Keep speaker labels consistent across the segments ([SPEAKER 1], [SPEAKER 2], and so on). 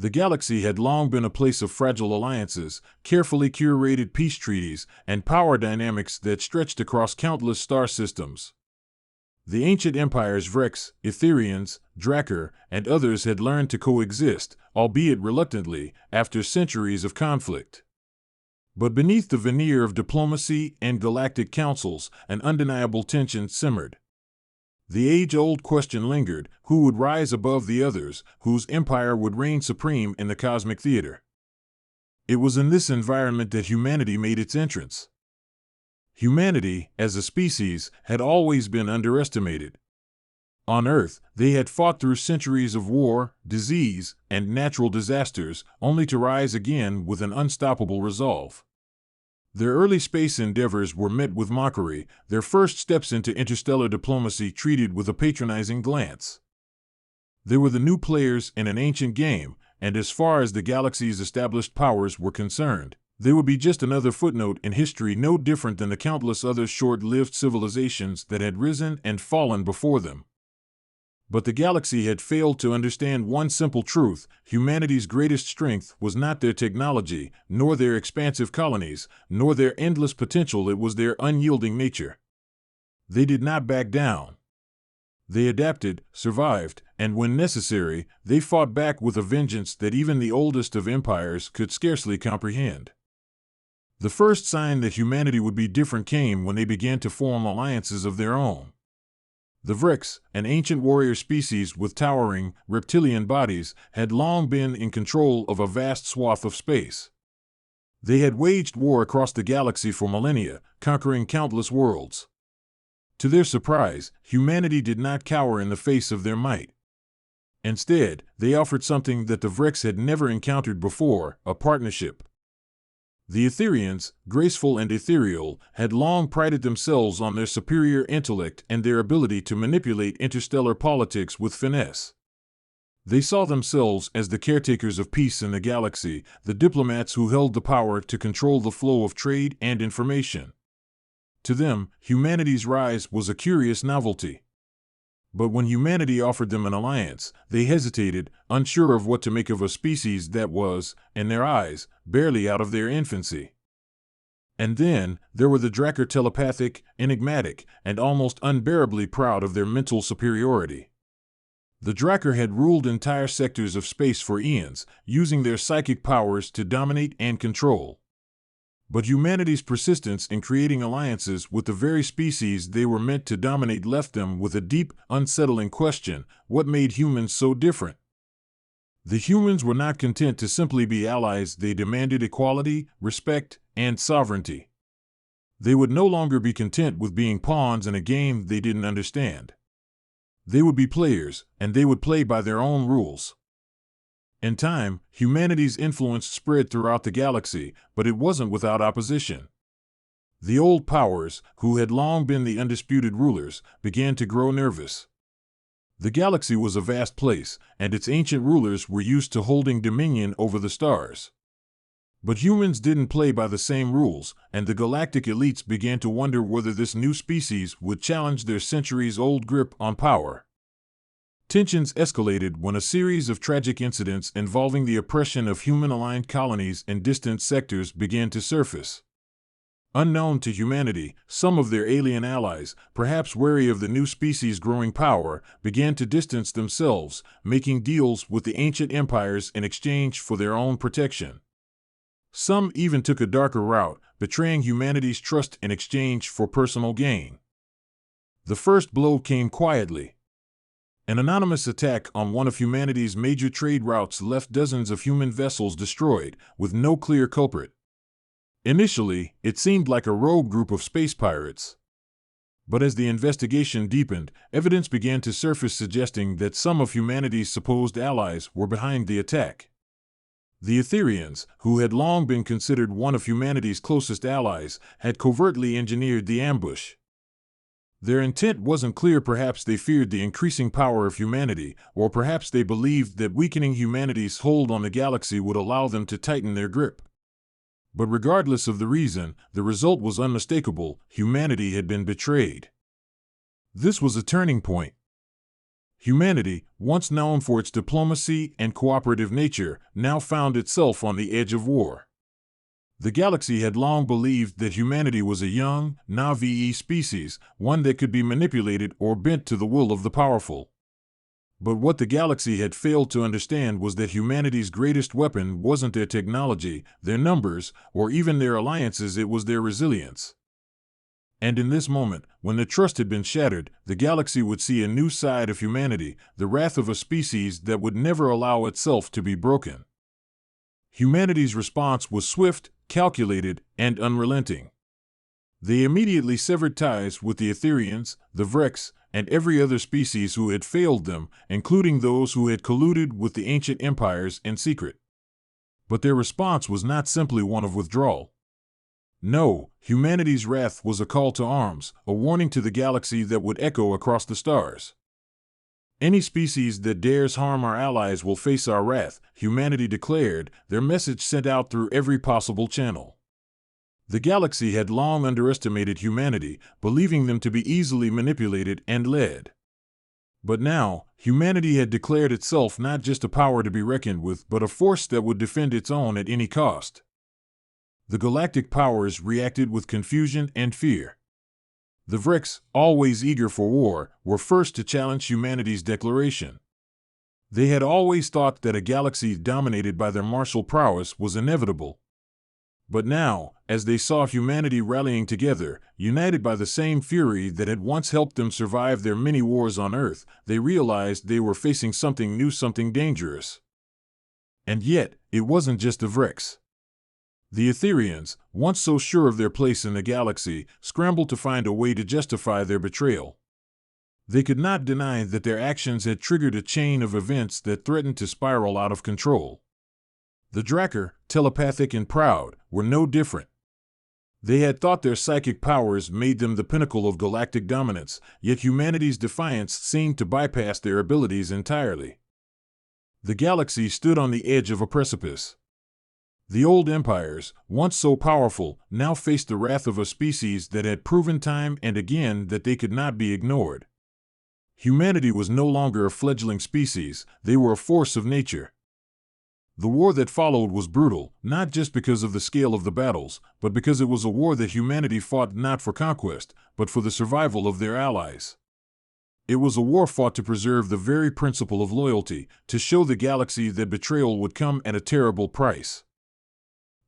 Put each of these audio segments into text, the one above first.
[SPEAKER 1] The galaxy had long been a place of fragile alliances, carefully curated peace treaties, and power dynamics that stretched across countless star systems. The ancient empires Vrex, Etherians, Drakkar, and others had learned to coexist, albeit reluctantly, after centuries of conflict. But beneath the veneer of diplomacy and galactic councils, an undeniable tension simmered. The age-old question lingered: who would rise above the others, whose empire would reign supreme in the cosmic theater? It was in this environment that humanity made its entrance. Humanity, as a species, had always been underestimated. On Earth, they had fought through centuries of war, disease, and natural disasters, only to rise again with an unstoppable resolve. Their early space endeavors were met with mockery, their first steps into interstellar diplomacy treated with a patronizing glance. They were the new players in an ancient game, and as far as the galaxy's established powers were concerned, they would be just another footnote in history, no different than the countless other short-lived civilizations that had risen and fallen before them. But the galaxy had failed to understand one simple truth: humanity's greatest strength was not their technology, nor their expansive colonies, nor their endless potential. It was their unyielding nature. They did not back down. They adapted, survived, and when necessary, they fought back with a vengeance that even the oldest of empires could scarcely comprehend. The first sign that humanity would be different came when they began to form alliances of their own. The Vrex, an ancient warrior species with towering, reptilian bodies, had long been in control of a vast swath of space. They had waged war across the galaxy for millennia, conquering countless worlds. To their surprise, humanity did not cower in the face of their might. Instead, they offered something that the Vrex had never encountered before: a partnership. The Etherians, graceful and ethereal, had long prided themselves on their superior intellect and their ability to manipulate interstellar politics with finesse. They saw themselves as the caretakers of peace in the galaxy, the diplomats who held the power to control the flow of trade and information. To them, humanity's rise was a curious novelty. But when humanity offered them an alliance, they hesitated, unsure of what to make of a species that was, in their eyes, barely out of their infancy. And then, there were the Drakkar, telepathic, enigmatic, and almost unbearably proud of their mental superiority. The Drakkar had ruled entire sectors of space for eons, using their psychic powers to dominate and control. But humanity's persistence in creating alliances with the very species they were meant to dominate left them with a deep, unsettling question: what made humans so different? The humans were not content to simply be allies. They demanded equality, respect, and sovereignty. They would no longer be content with being pawns in a game they didn't understand. They would be players, and they would play by their own rules. In time, humanity's influence spread throughout the galaxy, but it wasn't without opposition. The old powers, who had long been the undisputed rulers, began to grow nervous. The galaxy was a vast place, and its ancient rulers were used to holding dominion over the stars. But humans didn't play by the same rules, and the galactic elites began to wonder whether this new species would challenge their centuries-old grip on power. Tensions escalated when a series of tragic incidents involving the oppression of human-aligned colonies in distant sectors began to surface. Unknown to humanity, some of their alien allies, perhaps wary of the new species' growing power, began to distance themselves, making deals with the ancient empires in exchange for their own protection. Some even took a darker route, betraying humanity's trust in exchange for personal gain. The first blow came quietly. An anonymous attack on one of humanity's major trade routes left dozens of human vessels destroyed, with no clear culprit. Initially, it seemed like a rogue group of space pirates. But as the investigation deepened, evidence began to surface suggesting that some of humanity's supposed allies were behind the attack. The Etherians, who had long been considered one of humanity's closest allies, had covertly engineered the ambush. Their intent wasn't clear. Perhaps they feared the increasing power of humanity, or perhaps they believed that weakening humanity's hold on the galaxy would allow them to tighten their grip. But regardless of the reason, the result was unmistakable: humanity had been betrayed. This was a turning point. Humanity, once known for its diplomacy and cooperative nature, now found itself on the edge of war. The galaxy had long believed that humanity was a young, naive species, one that could be manipulated or bent to the will of the powerful. But what the galaxy had failed to understand was that humanity's greatest weapon wasn't their technology, their numbers, or even their alliances, it was their resilience. And in this moment, when the trust had been shattered, the galaxy would see a new side of humanity, the wrath of a species that would never allow itself to be broken. Humanity's response was swift, calculated, and unrelenting. They immediately severed ties with the Etherians, the Vrex, and every other species who had failed them, including those who had colluded with the ancient empires in secret. But their response was not simply one of withdrawal. No, humanity's wrath was a call to arms, a warning to the galaxy that would echo across the stars. Any species that dares harm our allies will face our wrath, humanity declared, their message sent out through every possible channel. The galaxy had long underestimated humanity, believing them to be easily manipulated and led. But now, humanity had declared itself not just a power to be reckoned with, but a force that would defend its own at any cost. The galactic powers reacted with confusion and fear. The Vrex, always eager for war, were first to challenge humanity's declaration. They had always thought that a galaxy dominated by their martial prowess was inevitable. But now, as they saw humanity rallying together, united by the same fury that had once helped them survive their many wars on Earth, they realized they were facing something new, something dangerous. And yet, it wasn't just the Vrex. The Etherians, once so sure of their place in the galaxy, scrambled to find a way to justify their betrayal. They could not deny that their actions had triggered a chain of events that threatened to spiral out of control. The Drakkar, telepathic and proud, were no different. They had thought their psychic powers made them the pinnacle of galactic dominance, yet humanity's defiance seemed to bypass their abilities entirely. The galaxy stood on the edge of a precipice. The old empires, once so powerful, now faced the wrath of a species that had proven time and again that they could not be ignored. Humanity was no longer a fledgling species, they were a force of nature. The war that followed was brutal, not just because of the scale of the battles, but because it was a war that humanity fought not for conquest, but for the survival of their allies. It was a war fought to preserve the very principle of loyalty, to show the galaxy that betrayal would come at a terrible price.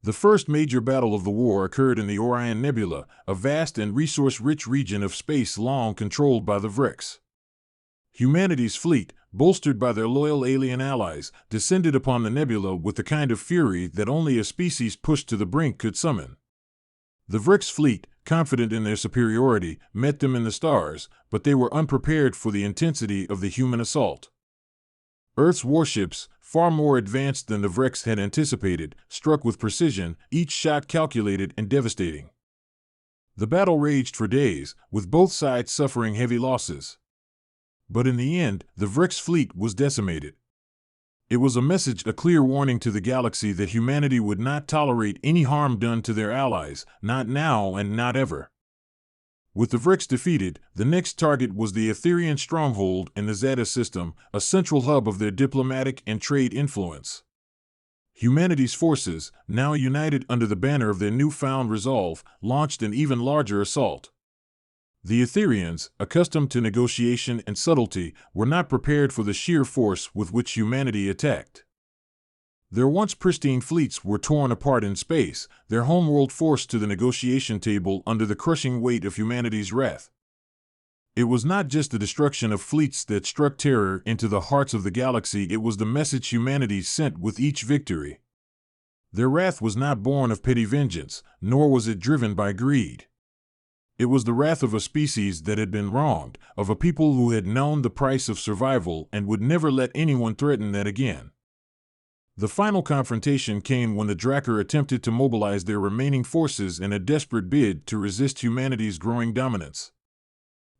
[SPEAKER 1] The first major battle of the war occurred in the Orion Nebula, a vast and resource-rich region of space long controlled by the Vrex. Humanity's fleet, bolstered by their loyal alien allies, descended upon the nebula with the kind of fury that only a species pushed to the brink could summon. The Vrex fleet, confident in their superiority, met them in the stars, but they were unprepared for the intensity of the human assault. Earth's warships, far more advanced than the Vrex had anticipated, struck with precision, each shot calculated and devastating. The battle raged for days, with both sides suffering heavy losses. But in the end, the Vrex fleet was decimated. It was a message, a clear warning to the galaxy that humanity would not tolerate any harm done to their allies, not now and not ever. With the Vrex defeated, the next target was the Etherian stronghold in the Zeta system, a central hub of their diplomatic and trade influence. Humanity's forces, now united under the banner of their newfound resolve, launched an even larger assault. The Etherians, accustomed to negotiation and subtlety, were not prepared for the sheer force with which humanity attacked. Their once pristine fleets were torn apart in space, their homeworld forced to the negotiation table under the crushing weight of humanity's wrath. It was not just the destruction of fleets that struck terror into the hearts of the galaxy, it was the message humanity sent with each victory. Their wrath was not born of petty vengeance, nor was it driven by greed. It was the wrath of a species that had been wronged, of a people who had known the price of survival and would never let anyone threaten that again. The final confrontation came when the Drakkar attempted to mobilize their remaining forces in a desperate bid to resist humanity's growing dominance.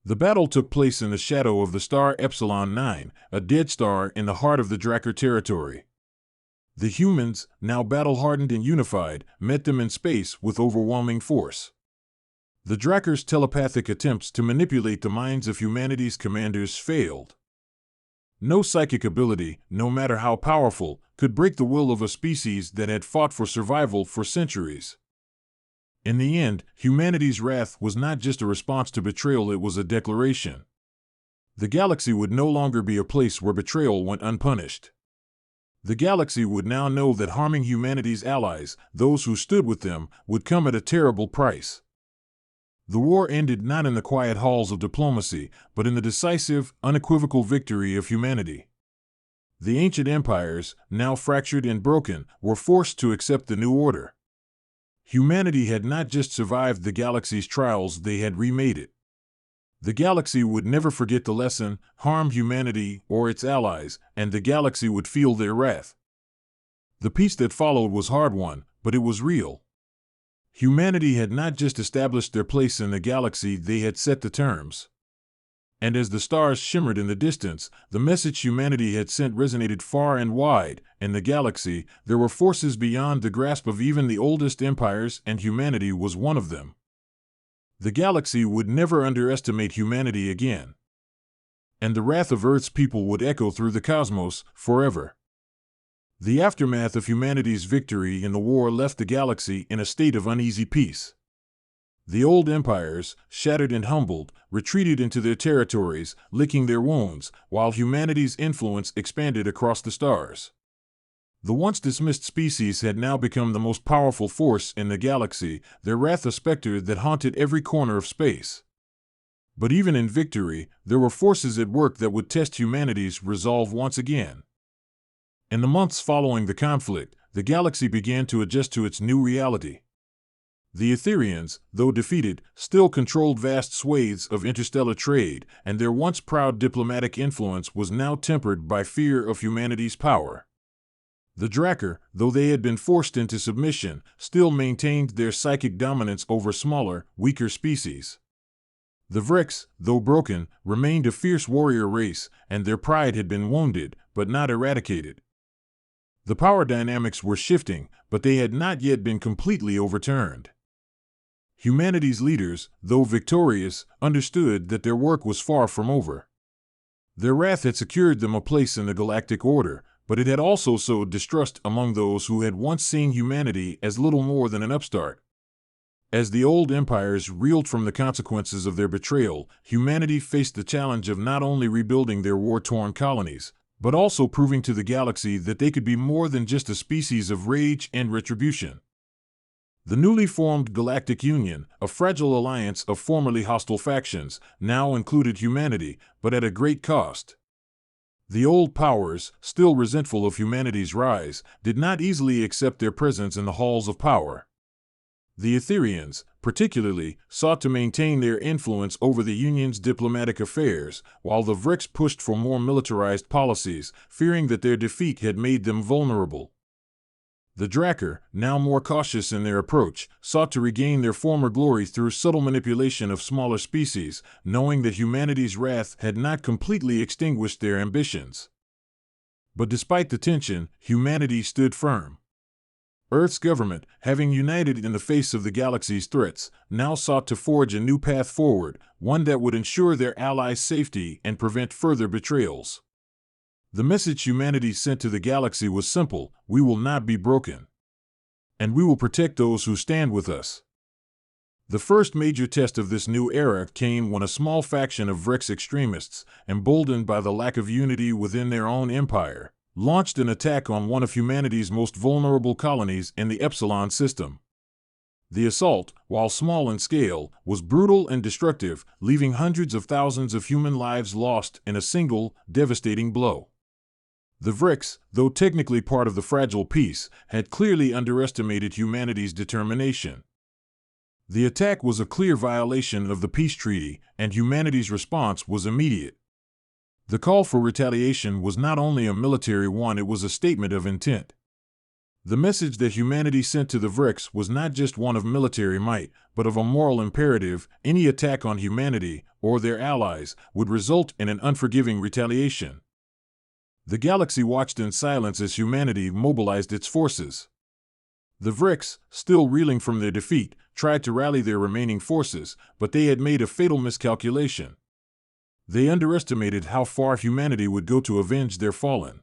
[SPEAKER 1] The battle took place in the shadow of the star Epsilon 9, a dead star in the heart of the Drakkar territory. The humans, now battle-hardened and unified, met them in space with overwhelming force. The Drakkar's telepathic attempts to manipulate the minds of humanity's commanders failed. No psychic ability, no matter how powerful, could break the will of a species that had fought for survival for centuries. In the end, humanity's wrath was not just a response to betrayal, it was a declaration. The galaxy would no longer be a place where betrayal went unpunished. The galaxy would now know that harming humanity's allies, those who stood with them, would come at a terrible price. The war ended not in the quiet halls of diplomacy, but in the decisive, unequivocal victory of humanity. The ancient empires, now fractured and broken, were forced to accept the new order. Humanity had not just survived the galaxy's trials, they had remade it. The galaxy would never forget the lesson: harm humanity or its allies, and the galaxy would feel their wrath. The peace that followed was hard-won, but it was real. Humanity had not just established their place in the galaxy, they had set the terms. And as the stars shimmered in the distance, the message humanity had sent resonated far and wide. In the galaxy, there were forces beyond the grasp of even the oldest empires, and humanity was one of them. The galaxy would never underestimate humanity again. And the wrath of Earth's people would echo through the cosmos forever. The aftermath of humanity's victory in the war left the galaxy in a state of uneasy peace. The old empires, shattered and humbled, retreated into their territories, licking their wounds, while humanity's influence expanded across the stars. The once dismissed species had now become the most powerful force in the galaxy, their wrath a specter that haunted every corner of space. But even in victory, there were forces at work that would test humanity's resolve once again. In the months following the conflict, the galaxy began to adjust to its new reality. The Etherians, though defeated, still controlled vast swathes of interstellar trade, and their once proud diplomatic influence was now tempered by fear of humanity's power. The Drakkar, though they had been forced into submission, still maintained their psychic dominance over smaller, weaker species. The Vreks, though broken, remained a fierce warrior race, and their pride had been wounded, but not eradicated. The power dynamics were shifting, but they had not yet been completely overturned. Humanity's leaders, though victorious, understood that their work was far from over. Their wrath had secured them a place in the galactic order, but it had also sowed distrust among those who had once seen humanity as little more than an upstart. As the old empires reeled from the consequences of their betrayal, humanity faced the challenge of not only rebuilding their war-torn colonies, but also proving to the galaxy that they could be more than just a species of rage and retribution. The newly formed Galactic Union, a fragile alliance of formerly hostile factions, now included humanity, but at a great cost. The old powers, still resentful of humanity's rise, did not easily accept their presence in the halls of power. The Etherians, particularly, sought to maintain their influence over the Union's diplomatic affairs, while the Vreks pushed for more militarized policies, fearing that their defeat had made them vulnerable. The Drakkar, now more cautious in their approach, sought to regain their former glory through subtle manipulation of smaller species, knowing that humanity's wrath had not completely extinguished their ambitions. But despite the tension, humanity stood firm. Earth's government, having united in the face of the galaxy's threats, now sought to forge a new path forward, one that would ensure their allies' safety and prevent further betrayals. The message humanity sent to the galaxy was simple: we will not be broken. And we will protect those who stand with us. The first major test of this new era came when a small faction of Vreks extremists, emboldened by the lack of unity within their own empire, launched an attack on one of humanity's most vulnerable colonies in the Epsilon system. The assault, while small in scale, was brutal and destructive, leaving hundreds of thousands of human lives lost in a single, devastating blow. The Vreks, though technically part of the fragile peace, had clearly underestimated humanity's determination. The attack was a clear violation of the peace treaty, and humanity's response was immediate. The call for retaliation was not only a military one, it was a statement of intent. The message that humanity sent to the Vreks was not just one of military might, but of a moral imperative: any attack on humanity, or their allies, would result in an unforgiving retaliation. The galaxy watched in silence as humanity mobilized its forces. The Vreks, still reeling from their defeat, tried to rally their remaining forces, but they had made a fatal miscalculation. They underestimated how far humanity would go to avenge their fallen.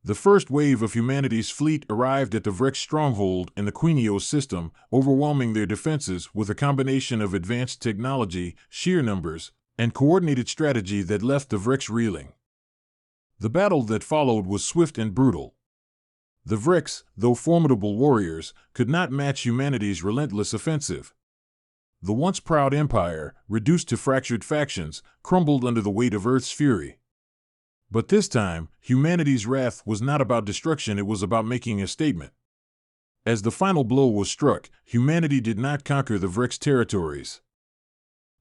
[SPEAKER 1] The first wave of humanity's fleet arrived at the Vrex stronghold in the Quinios system, overwhelming their defenses with a combination of advanced technology, sheer numbers, and coordinated strategy that left the Vrex reeling. The battle that followed was swift and brutal. The Vrex, though formidable warriors, could not match humanity's relentless offensive. The once proud empire, reduced to fractured factions, crumbled under the weight of Earth's fury. But this time, humanity's wrath was not about destruction, it was about making a statement. As the final blow was struck, humanity did not conquer the Vrex territories.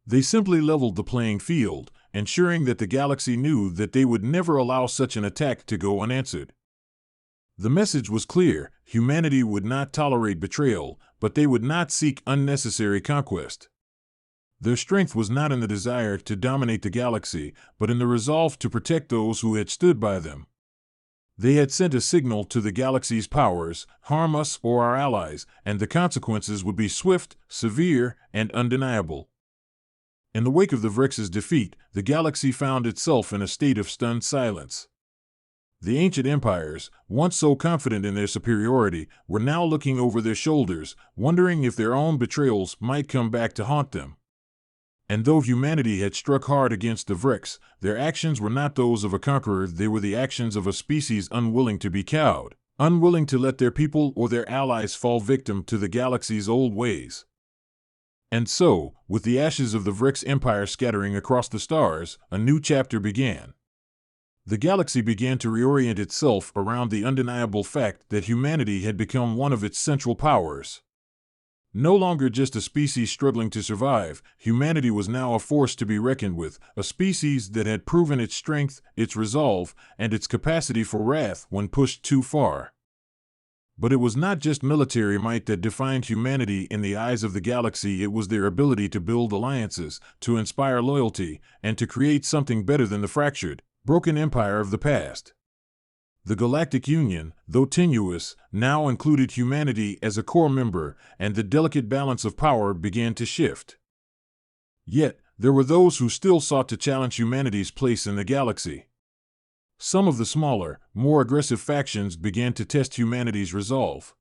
[SPEAKER 1] They simply leveled the playing field, ensuring that the galaxy knew that they would never allow such an attack to go unanswered. The message was clear: humanity would not tolerate betrayal, but they would not seek unnecessary conquest. Their strength was not in the desire to dominate the galaxy, but in the resolve to protect those who had stood by them. They had sent a signal to the galaxy's powers: harm us or our allies, and the consequences would be swift, severe, and undeniable. In the wake of the Vrex's defeat, the galaxy found itself in a state of stunned silence. The ancient empires, once so confident in their superiority, were now looking over their shoulders, wondering if their own betrayals might come back to haunt them. And though humanity had struck hard against the Vrex, their actions were not those of a conqueror, they were the actions of a species unwilling to be cowed, unwilling to let their people or their allies fall victim to the galaxy's old ways. And so, with the ashes of the Vrex Empire scattering across the stars, a new chapter began. The galaxy began to reorient itself around the undeniable fact that humanity had become one of its central powers. No longer just a species struggling to survive, humanity was now a force to be reckoned with, a species that had proven its strength, its resolve, and its capacity for wrath when pushed too far. But it was not just military might that defined humanity in the eyes of the galaxy, it was their ability to build alliances, to inspire loyalty, and to create something better than the fractured, broken empire of the past. The Galactic Union, though tenuous, now included humanity as a core member, and the delicate balance of power began to shift. Yet, there were those who still sought to challenge humanity's place in the galaxy. Some of the smaller, more aggressive factions began to test humanity's resolve.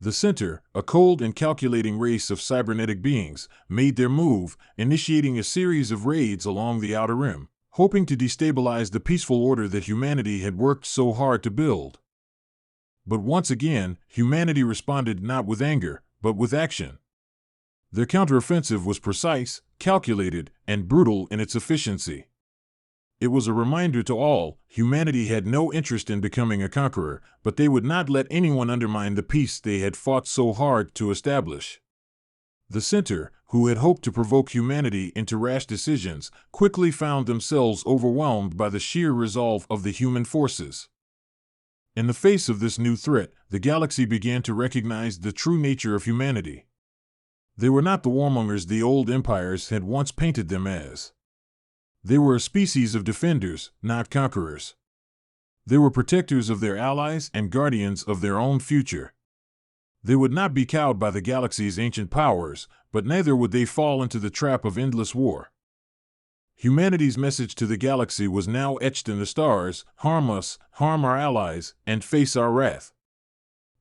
[SPEAKER 1] The Center, a cold and calculating race of cybernetic beings, made their move, initiating a series of raids along the Outer Rim, hoping to destabilize the peaceful order that humanity had worked so hard to build. But once again, humanity responded not with anger, but with action. Their counteroffensive was precise, calculated, and brutal in its efficiency. It was a reminder to all: humanity had no interest in becoming a conqueror, but they would not let anyone undermine the peace they had fought so hard to establish. The Center, who had hoped to provoke humanity into rash decisions, quickly found themselves overwhelmed by the sheer resolve of the human forces. In the face of this new threat, the galaxy began to recognize the true nature of humanity. They were not the warmongers the old empires had once painted them as. They were a species of defenders, not conquerors. They were protectors of their allies and guardians of their own future. They would not be cowed by the galaxy's ancient powers, but neither would they fall into the trap of endless war. Humanity's message to the galaxy was now etched in the stars: harm us, harm our allies, and face our wrath.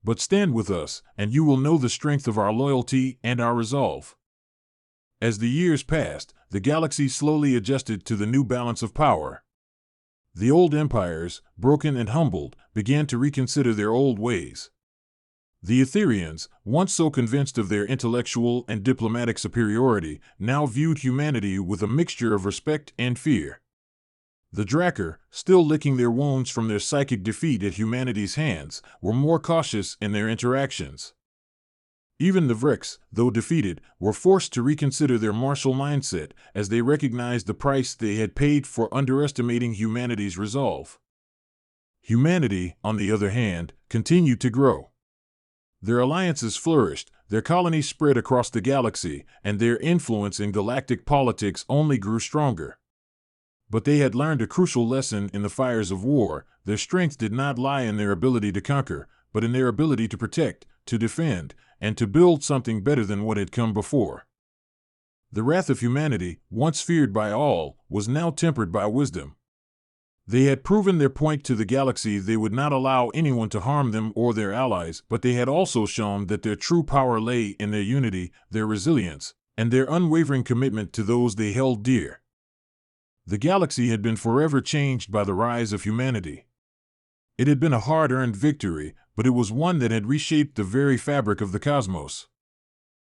[SPEAKER 1] But stand with us, and you will know the strength of our loyalty and our resolve. As the years passed, the galaxy slowly adjusted to the new balance of power. The old empires, broken and humbled, began to reconsider their old ways. The Etherians, once so convinced of their intellectual and diplomatic superiority, now viewed humanity with a mixture of respect and fear. The Drakkar, still licking their wounds from their psychic defeat at humanity's hands, were more cautious in their interactions. Even the Vrex, though defeated, were forced to reconsider their martial mindset as they recognized the price they had paid for underestimating humanity's resolve. Humanity, on the other hand, continued to grow. Their alliances flourished, their colonies spread across the galaxy, and their influence in galactic politics only grew stronger. But they had learned a crucial lesson in the fires of war: their strength did not lie in their ability to conquer, but in their ability to protect, to defend, and to build something better than what had come before. The wrath of humanity, once feared by all, was now tempered by wisdom. They had proven their point to the galaxy. They would not allow anyone to harm them or their allies, but they had also shown that their true power lay in their unity, their resilience, and their unwavering commitment to those they held dear. The galaxy had been forever changed by the rise of humanity. It had been a hard-earned victory, but it was one that had reshaped the very fabric of the cosmos.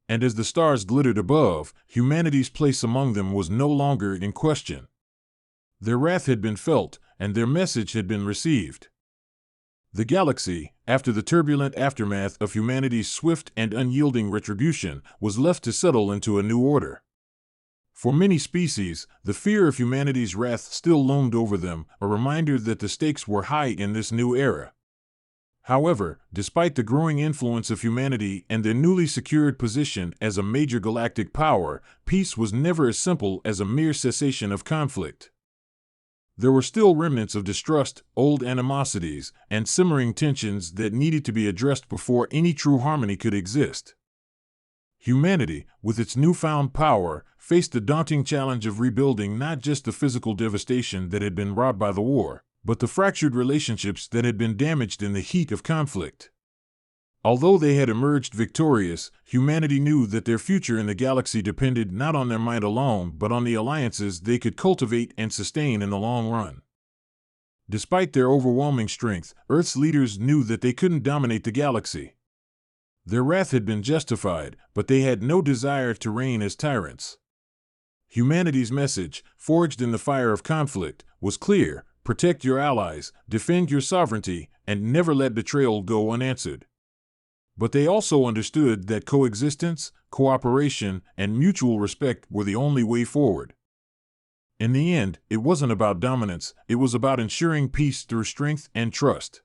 [SPEAKER 1] And as the stars glittered above, humanity's place among them was no longer in question. Their wrath had been felt, and their message had been received. The galaxy, after the turbulent aftermath of humanity's swift and unyielding retribution, was left to settle into a new order. For many species, the fear of humanity's wrath still loomed over them, a reminder that the stakes were high in this new era. However, despite the growing influence of humanity and their newly secured position as a major galactic power, peace was never as simple as a mere cessation of conflict. There were still remnants of distrust, old animosities, and simmering tensions that needed to be addressed before any true harmony could exist. Humanity, with its newfound power, faced the daunting challenge of rebuilding not just the physical devastation that had been wrought by the war, but the fractured relationships that had been damaged in the heat of conflict. Although they had emerged victorious, humanity knew that their future in the galaxy depended not on their might alone, but on the alliances they could cultivate and sustain in the long run. Despite their overwhelming strength, Earth's leaders knew that they couldn't dominate the galaxy. Their wrath had been justified, but they had no desire to reign as tyrants. Humanity's message, forged in the fire of conflict, was clear: protect your allies, defend your sovereignty, and never let betrayal go unanswered. But they also understood that coexistence, cooperation, and mutual respect were the only way forward. In the end, it wasn't about dominance, it was about ensuring peace through strength and trust.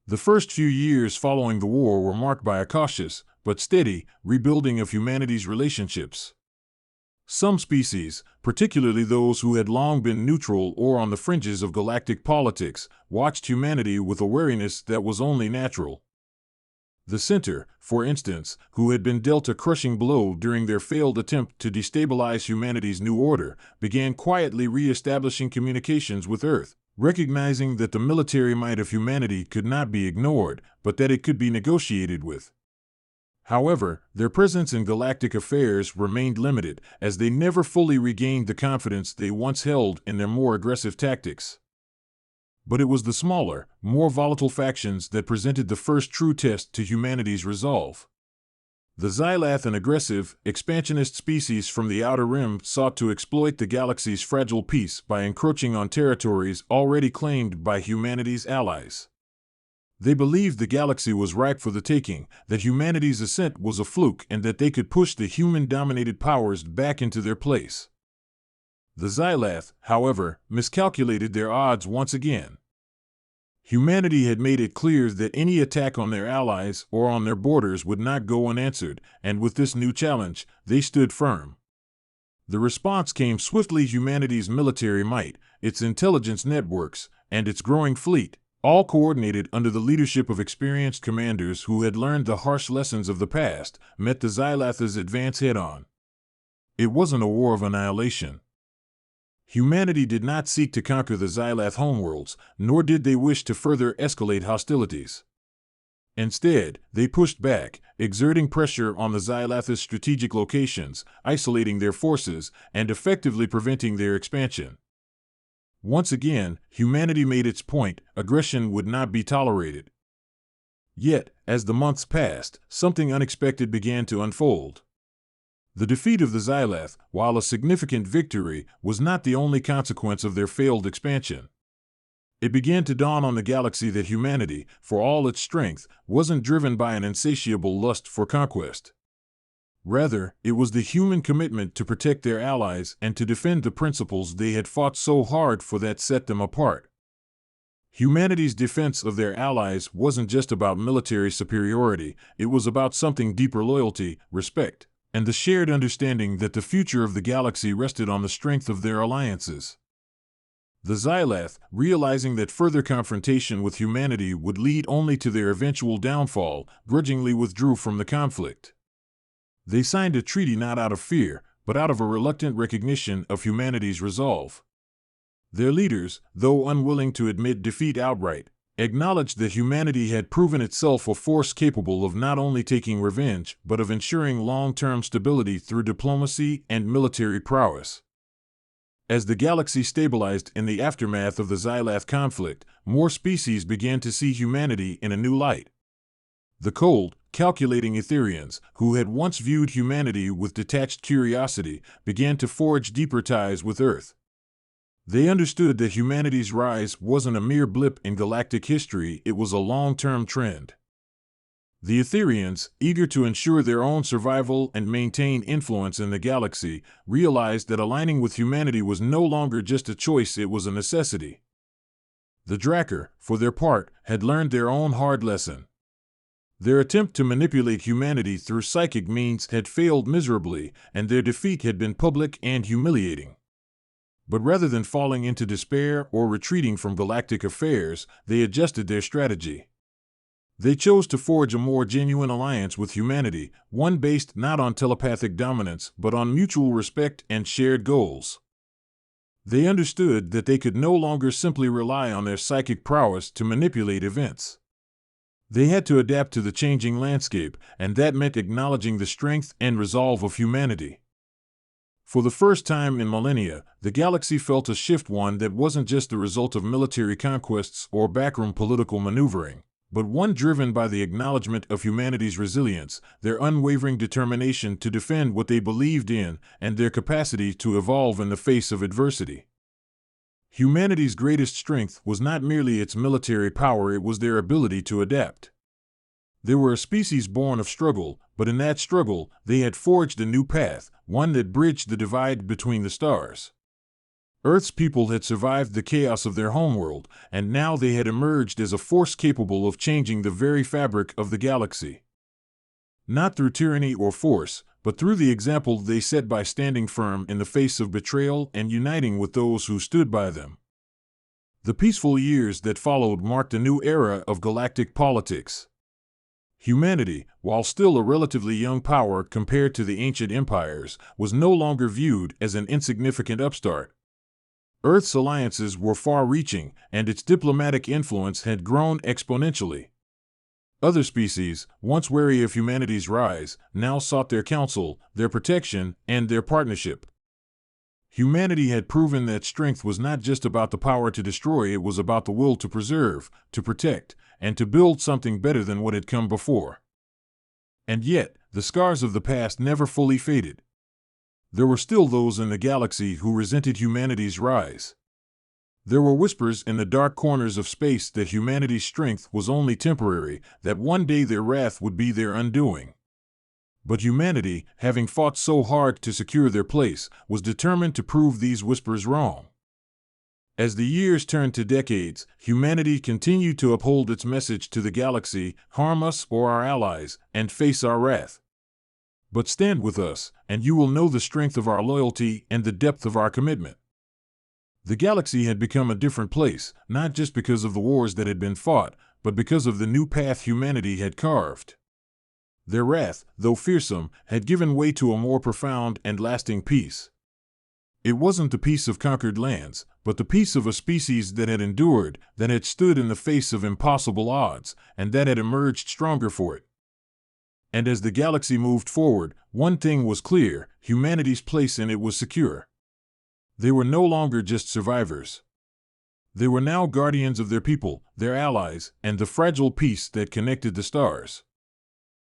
[SPEAKER 1] The first few years following the war were marked by a cautious, but steady, rebuilding of humanity's relationships. Some species, particularly those who had long been neutral or on the fringes of galactic politics, watched humanity with a wariness that was only natural. The Center, for instance, who had been dealt a crushing blow during their failed attempt to destabilize humanity's new order, began quietly re-establishing communications with Earth, recognizing that the military might of humanity could not be ignored, but that it could be negotiated with. However, their presence in galactic affairs remained limited, as they never fully regained the confidence they once held in their more aggressive tactics. But it was the smaller, more volatile factions that presented the first true test to humanity's resolve. The Xylath, an aggressive, expansionist species from the Outer Rim, sought to exploit the galaxy's fragile peace by encroaching on territories already claimed by humanity's allies. They believed the galaxy was ripe for the taking, that humanity's ascent was a fluke, and that they could push the human-dominated powers back into their place. The Xylath, however, miscalculated their odds once again. Humanity had made it clear that any attack on their allies or on their borders would not go unanswered, and with this new challenge, they stood firm. The response came swiftly: humanity's military might, its intelligence networks, and its growing fleet, all coordinated under the leadership of experienced commanders who had learned the harsh lessons of the past, met the Xylath's advance head-on. It wasn't a war of annihilation. Humanity did not seek to conquer the Xylath homeworlds, nor did they wish to further escalate hostilities. Instead, they pushed back, exerting pressure on the Xylath's strategic locations, isolating their forces, and effectively preventing their expansion. Once again, humanity made its point: aggression would not be tolerated. Yet, as the months passed, something unexpected began to unfold. The defeat of the Xylath, while a significant victory, was not the only consequence of their failed expansion. It began to dawn on the galaxy that humanity, for all its strength, wasn't driven by an insatiable lust for conquest. Rather, it was the human commitment to protect their allies and to defend the principles they had fought so hard for that set them apart. Humanity's defense of their allies wasn't just about military superiority, it was about something deeper: loyalty, respect, and the shared understanding that the future of the galaxy rested on the strength of their alliances. The Xylath, realizing that further confrontation with humanity would lead only to their eventual downfall, grudgingly withdrew from the conflict. They signed a treaty not out of fear, but out of a reluctant recognition of humanity's resolve. Their leaders, though unwilling to admit defeat outright, acknowledged that humanity had proven itself a force capable of not only taking revenge, but of ensuring long-term stability through diplomacy and military prowess. As the galaxy stabilized in the aftermath of the Xylath conflict, more species began to see humanity in a new light. The cold, calculating Etherians, who had once viewed humanity with detached curiosity, began to forge deeper ties with Earth. They understood that humanity's rise wasn't a mere blip in galactic history, it was a long-term trend. The Etherians, eager to ensure their own survival and maintain influence in the galaxy, realized that aligning with humanity was no longer just a choice, it was a necessity. The Drakkar, for their part, had learned their own hard lesson. Their attempt to manipulate humanity through psychic means had failed miserably, and their defeat had been public and humiliating. But rather than falling into despair or retreating from galactic affairs, they adjusted their strategy. They chose to forge a more genuine alliance with humanity, one based not on telepathic dominance but on mutual respect and shared goals. They understood that they could no longer simply rely on their psychic prowess to manipulate events. They had to adapt to the changing landscape, and that meant acknowledging the strength and resolve of humanity. For the first time in millennia, the galaxy felt a shift, one that wasn't just the result of military conquests or backroom political maneuvering, but one driven by the acknowledgement of humanity's resilience, their unwavering determination to defend what they believed in, and their capacity to evolve in the face of adversity. Humanity's greatest strength was not merely its military power, it was their ability to adapt. They were a species born of struggle, but in that struggle, they had forged a new path, one that bridged the divide between the stars. Earth's people had survived the chaos of their homeworld, and now they had emerged as a force capable of changing the very fabric of the galaxy. Not through tyranny or force, but through the example they set by standing firm in the face of betrayal and uniting with those who stood by them. The peaceful years that followed marked a new era of galactic politics. Humanity, while still a relatively young power compared to the ancient empires, was no longer viewed as an insignificant upstart. Earth's alliances were far-reaching, and its diplomatic influence had grown exponentially. Other species, once wary of humanity's rise, now sought their counsel, their protection, and their partnership. Humanity had proven that strength was not just about the power to destroy, it was about the will to preserve, to protect, and to build something better than what had come before. And yet, the scars of the past never fully faded. There were still those in the galaxy who resented humanity's rise. There were whispers in the dark corners of space that humanity's strength was only temporary, that one day their wrath would be their undoing. But humanity, having fought so hard to secure their place, was determined to prove these whispers wrong. As the years turned to decades, humanity continued to uphold its message to the galaxy: harm us or our allies, and face our wrath. But stand with us, and you will know the strength of our loyalty and the depth of our commitment. The galaxy had become a different place, not just because of the wars that had been fought, but because of the new path humanity had carved. Their wrath, though fearsome, had given way to a more profound and lasting peace. It wasn't the peace of conquered lands, but the peace of a species that had endured, that had stood in the face of impossible odds, and that had emerged stronger for it. And as the galaxy moved forward, one thing was clear: humanity's place in it was secure. They were no longer just survivors. They were now guardians of their people, their allies, and the fragile peace that connected the stars.